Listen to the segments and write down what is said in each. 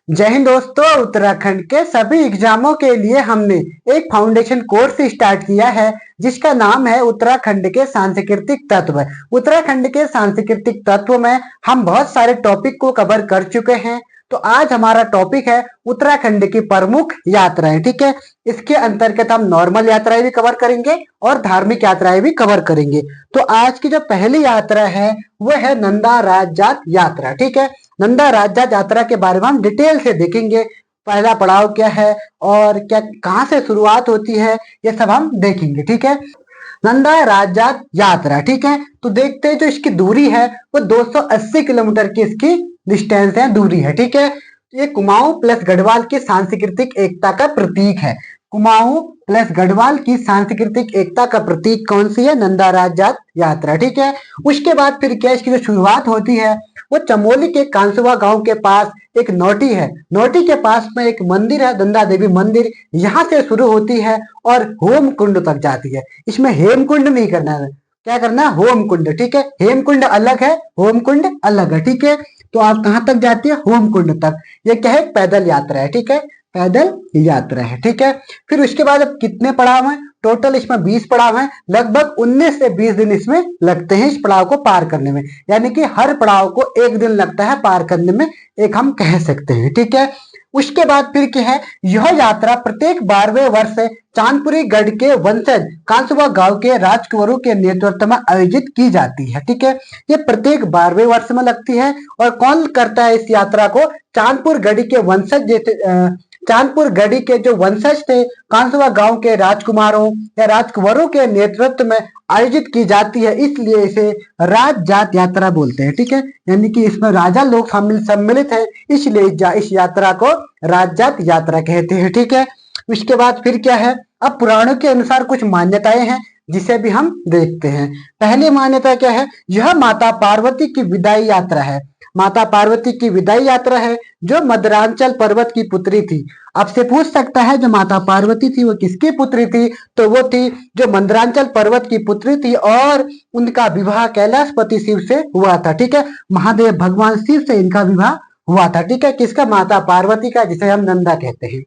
जय हिंद दोस्तों। उत्तराखंड के सभी एग्जामों के लिए हमने एक फाउंडेशन कोर्स स्टार्ट किया है जिसका नाम है उत्तराखंड के सांस्कृतिक तत्व। उत्तराखंड के सांस्कृतिक तत्व में हम बहुत सारे टॉपिक को कवर कर चुके हैं। तो आज हमारा टॉपिक है उत्तराखंड की प्रमुख यात्राएं। ठीक है, इसके अंतर्गत हम नॉर्मल यात्राएं भी कवर करेंगे और धार्मिक यात्राएं भी कवर करेंगे। तो आज की जो पहली यात्रा है वह है नंदा राजजात यात्रा। ठीक है, नंदा राजजात यात्रा के बारे में हम डिटेल से देखेंगे। पहला पड़ाव क्या है और क्या कहाँ से शुरुआत होती है, ये सब हम देखेंगे। ठीक है, नंदा राजजात यात्रा। ठीक है, तो देखते हैं जो इसकी दूरी है वो 280 किलोमीटर की इसकी डिस्टेंस है, दूरी है। ठीक है, ये कुमाऊं प्लस गढ़वाल की सांस्कृतिक एकता का प्रतीक है। कुमाऊं प्लस गढ़वाल की सांस्कृतिक एकता का प्रतीक कौन सी है? नंदा राजजात यात्रा। ठीक है, उसके बाद फिर क्या इसकी जो शुरुआत होती है वो चमोली के कांसुआ गांव के पास एक नोटी है। नोटी के पास में एक मंदिर है, नंदा देवी मंदिर, यहाँ से शुरू होती है और होम कुंड तक जाती है। इसमें हेम कुंड नहीं करना है, क्या करना है? होम कुंड। ठीक है, हेम कुंड अलग है, होम कुंड अलग है। ठीक है, तो आप कहाँ तक जाती है? होम कुंड तक। ये क्या है? पैदल यात्रा है। ठीक है, पैदल यात्रा है। ठीक है, फिर उसके बाद अब कितने पड़ाव हैं? टोटल इसमें 20 पड़ाव हैं। लगभग 19 से 20 दिन इसमें लगते हैं इस पड़ाव को पार करने में, यानी कि हर पड़ाव को एक दिन लगता है पार करने में, एक हम कह सकते हैं। ठीक है, उसके बाद फिर क्या है? यह यात्रा प्रत्येक 12वें वर्ष चांदपुरी गढ़ के वंशज कांसुआ गांव के राजकुंवरों के नेतृत्व में आयोजित की जाती है। ठीक है, ये प्रत्येक 12वें वर्ष में लगती है। और कौन करता है इस यात्रा को? चांदपुर गढ़ी के वंशज चांदपुर गढ़ी के जो वंशज थे कांसुआ गांव के राजकुमारों या राजकुंवरों के नेतृत्व में आयोजित की जाती है, इसलिए इसे राजजात यात्रा बोलते हैं। ठीक है, यानी कि इसमें राजा लोग सम्मिलित है, इसलिए इस यात्रा को राजजात यात्रा कहते हैं। ठीक है, उसके बाद फिर क्या है? अब पुराणों के अनुसार कुछ मान्यताएं हैं जिसे भी हम देखते हैं। पहली मान्यता क्या है? यह माता पार्वती की विदाई यात्रा है। माता पार्वती की विदाई यात्रा है जो मदरांचल पर्वत की पुत्री थी। आपसे पूछ सकता है जो माता पार्वती थी वो किसकी पुत्री थी? तो वो थी जो मंदरांचल पर्वत की पुत्री थी और उनका विवाह कैलाशपति शिव से हुआ था। ठीक है, महादेव भगवान शिव से इनका विवाह हुआ था। ठीक है, किसका? माता पार्वती का, जिसे हम नंदा कहते हैं।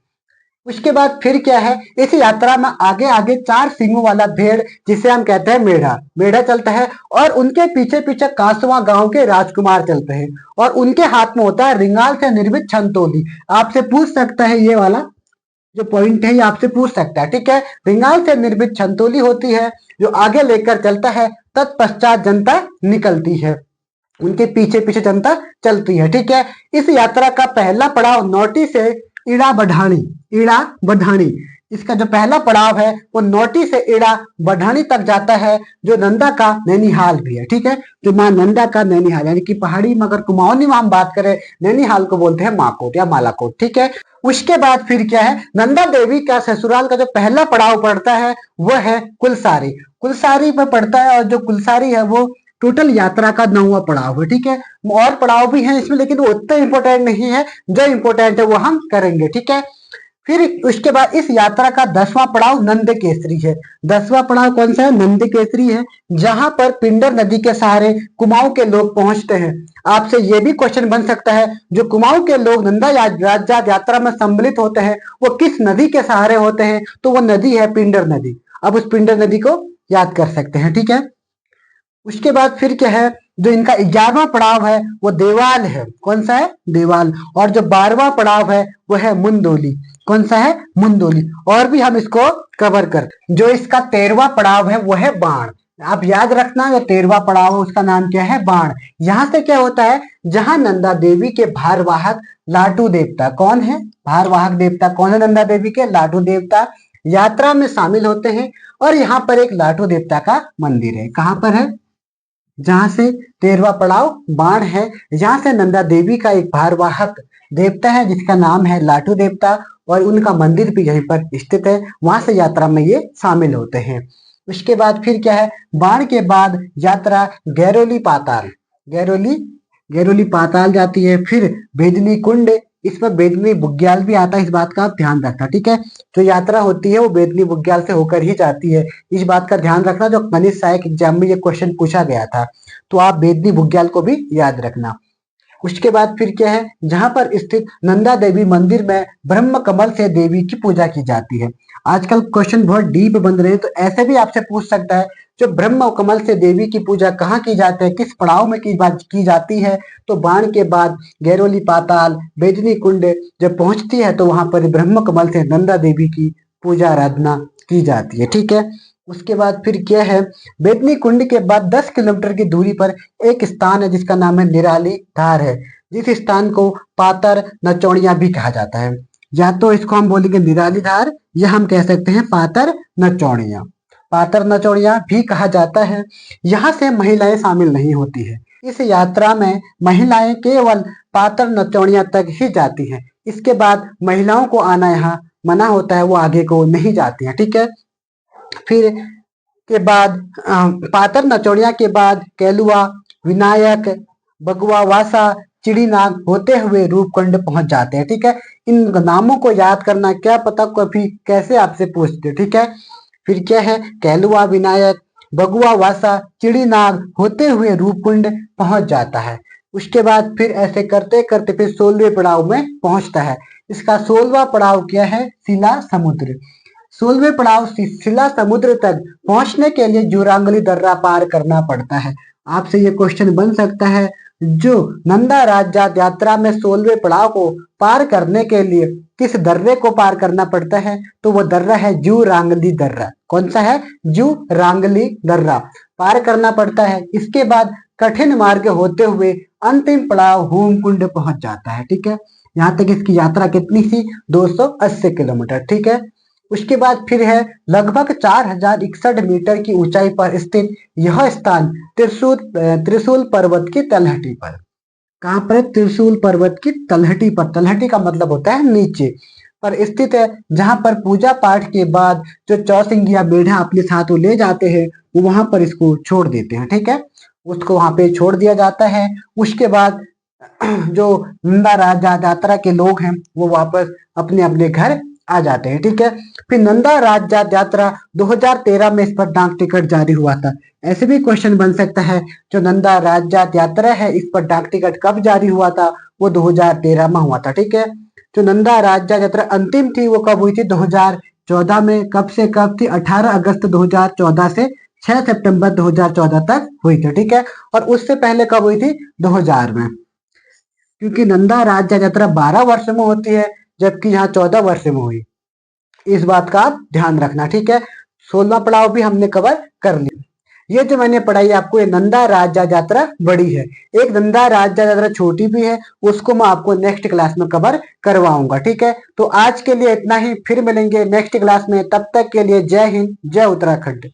उसके बाद फिर क्या है? इस यात्रा में आगे आगे 4 सींगों वाला भेड़, जिसे हम कहते हैं मेढ़ा, मेढ़ा चलता है और उनके पीछे पीछे कांसुआ गांव के राजकुमार चलते हैं और उनके हाथ में होता है रिंगाल से निर्मित छंतोली। आपसे पूछ सकता है, ये वाला जो पॉइंट है ये आपसे पूछ सकता है। ठीक है, रिंगाल से निर्मित छंतोली होती है जो आगे लेकर चलता है, तत्पश्चात जनता निकलती है, उनके पीछे पीछे जनता चलती है। ठीक है, इस यात्रा का पहला पड़ाव नोटी से इड़ा बढ़ानी, इड़ा बढ़ानी, इसका जो पहला पड़ाव है वो नोटी से इड़ा बढ़ानी तक जाता है, जो नंदा का नैनीहाल भी है। ठीक है, जो माँ नंदा का नैनीहाल, यानी कि पहाड़ी में अगर कुमाऊनी में हम बात करें, नैनीहाल को बोलते हैं माकोट या मालाकोट। ठीक है, उसके बाद फिर क्या है? नंदा देवी का ससुराल का जो पहला पड़ाव पड़ता है वह है कुलसारी। कुलसारी में पड़ता है और जो कुलसारी है वो टोटल यात्रा का 9वां पड़ाव है। ठीक है, और पड़ाव भी हैं इसमें, लेकिन वो उतना इंपॉर्टेंट नहीं है, जो इंपॉर्टेंट है वो हम करेंगे। ठीक है, फिर उसके बाद इस यात्रा का 10वां पड़ाव नंद केसरी है। 10वां पड़ाव कौन सा है? नंद केसरी है, जहां पर पिंडर नदी के सहारे कुमाऊं के लोग पहुंचते हैं। आपसे ये भी क्वेश्चन बन सकता है, जो कुमाऊं के लोग नंदा राजजात यात्रा में सम्मिलित होते हैं वो किस नदी के सहारे होते हैं? तो वो नदी है पिंडर नदी। अब उस पिंडर नदी को याद कर सकते हैं। ठीक है, उसके बाद फिर क्या है? जो इनका 11वां पड़ाव है वो देवाल है। कौन सा है? देवाल। और जो 12वां पड़ाव है वो है मुंदोली। कौन सा है? मुंदोली। और भी हम इसको कवर कर। जो इसका 13वां पड़ाव है वो है बाण। आप याद रखना, जो 13वां पड़ाव है उसका नाम क्या है? बाण। यहां से क्या होता है? जहां नंदा देवी के भारवाहक लाटू देवता, कौन है भारवाहक देवता? कौन है नंदा देवी के? लाटू देवता यात्रा में शामिल होते हैं और यहाँ पर एक लाटू देवता का मंदिर है। कहां पर है? जहां से 13वां पड़ाव बाण है, जहां से नंदा देवी का एक भारवाहक देवता है जिसका नाम है लाटू देवता और उनका मंदिर भी यहीं पर स्थित है, वहां से यात्रा में ये शामिल होते हैं। उसके बाद फिर क्या है? बाण के बाद यात्रा गैरोली पाताल, गैरोली गैरोली पाताल जाती है। फिर बेदनी कुंड, इसमें बेदनी बुग्याल भी आता है, इस बात का आप ध्यान रखना। ठीक है, जो यात्रा होती है वो बेदनी बुग्याल से होकर ही जाती है, इस बात का ध्यान रखना। जो खनिज सहायक एग्जाम में ये क्वेश्चन पूछा गया था, तो आप बेदनी बुग्याल को भी याद रखना। उसके बाद फिर क्या है, जहां पर स्थित नंदा देवी मंदिर में ब्रह्म कमल से देवी की पूजा की जाती है। आजकल क्वेश्चन बहुत डीप बन रहे हैं, तो ऐसे भी आपसे पूछ सकता है जो ब्रह्म कमल से देवी की पूजा कहाँ की जाती है, किस पड़ाव में की जाती है। तो बाण के बाद गैरोली पाताल बेदनी कुंड जब पहुंचती है तो वहां पर ब्रह्म कमल से नंदा देवी की पूजा आराधना की जाती है। ठीक है, उसके बाद फिर क्या है, बेदनी कुंड के बाद 10 किलोमीटर की दूरी पर एक स्थान है जिसका नाम है निराली धार है, जिस स्थान को पातर नचौड़िया भी कहा जाता है। या तो इसको हम बोलेंगे निराली धार, या हम कह सकते हैं पातर नचौड़िया। पातर नचौड़िया भी कहा जाता है। यहाँ से महिलाएं शामिल नहीं होती है। इस यात्रा में महिलाएं केवल पातर नचौड़िया तक ही जाती हैं। इसके बाद महिलाओं को आना यहाँ मना होता है, वो आगे को नहीं जाती हैं। ठीक है, फिर के बाद पातर नचौड़िया के बाद कैलुआ, विनायक, बगुआ वासा, चिड़ीनाग होते हुए रूपकुंड पहुंच जाते हैं। ठीक है, इन नामों को याद करना, क्या पता कभी कैसे आपसे पूछते। ठीक है, फिर क्या है, कैलुआ, विनायक, बगुआ वासा, चिड़ीनाग होते हुए रूपकुंड पहुंच जाता है। उसके बाद फिर ऐसे करते करते फिर 16वें पड़ाव में पहुंचता है। इसका 16वां पड़ाव क्या है, शिला समुद्र। 16वें पड़ाव शिला समुद्र तक पहुंचने के लिए जुरांगली दर्रा पार करना पड़ता है। आपसे ये क्वेश्चन बन सकता है, जो नंदा राजजात यात्रा में 16वें पड़ाव को पार करने के लिए किस दर्रे को पार करना पड़ता है, तो वो दर्रा है जुरांगली दर्रा। कौन सा है, जुरांगली दर्रा पार करना पड़ता है। इसके बाद कठिन मार्ग होते हुए अंतिम पड़ाव होमकुंड पहुंच जाता है। ठीक है, यहाँ तक इसकी यात्रा कितनी थी, 280 किलोमीटर। ठीक है, उसके बाद फिर है लगभग 4061 मीटर की ऊंचाई पर स्थित यह स्थान त्रिशूल पर्वत की तलहटी पर। कहाँ पर, त्रिशूल पर्वत की तलहटी पर। तलहटी का मतलब होता है नीचे पर स्थित है, जहां पर पूजा पाठ के बाद जो चौसिंगिया मेढा अपने साथ ले जाते हैं वो वहां पर इसको छोड़ देते हैं। ठीक है, उसको वहां पे छोड़ दिया जाता है। उसके बाद जो नंदा राजा यात्रा के लोग हैं वो वापस अपने अपने घर आ जाते हैं। ठीक है, फिर नंदा राजजात यात्रा 2013 में इस पर डाक टिकट जारी हुआ था। ऐसे भी क्वेश्चन बन सकता है, जो नंदा राजजात यात्रा है इस पर डाक टिकट कब जारी हुआ था, वो 2013 में हुआ था। ठीक है, जो नंदा राजजात यात्रा अंतिम थी वो कब हुई थी, 2014 में। कब से कब थी, 18 अगस्त 2014 से 6 सितंबर 2014 तक हुई थी। ठीक है, और उससे पहले कब हुई थी, 2000 में। क्योंकि नंदा राज्य यात्रा 12 वर्ष में होती है, जबकि यहाँ 14 वर्ष में हुई। इस बात का आप ध्यान रखना। ठीक है, 16वां पड़ाव भी हमने कवर कर लिया। ये जो मैंने पढ़ाई आपको, ये नंदा राज्य यात्रा बड़ी है, एक नंदा राज्य यात्रा छोटी भी है, उसको मैं आपको नेक्स्ट क्लास में कवर करवाऊंगा। ठीक है, तो आज के लिए इतना ही, फिर मिलेंगे नेक्स्ट क्लास में। तब तक के लिए जय हिंद, जय उत्तराखंड।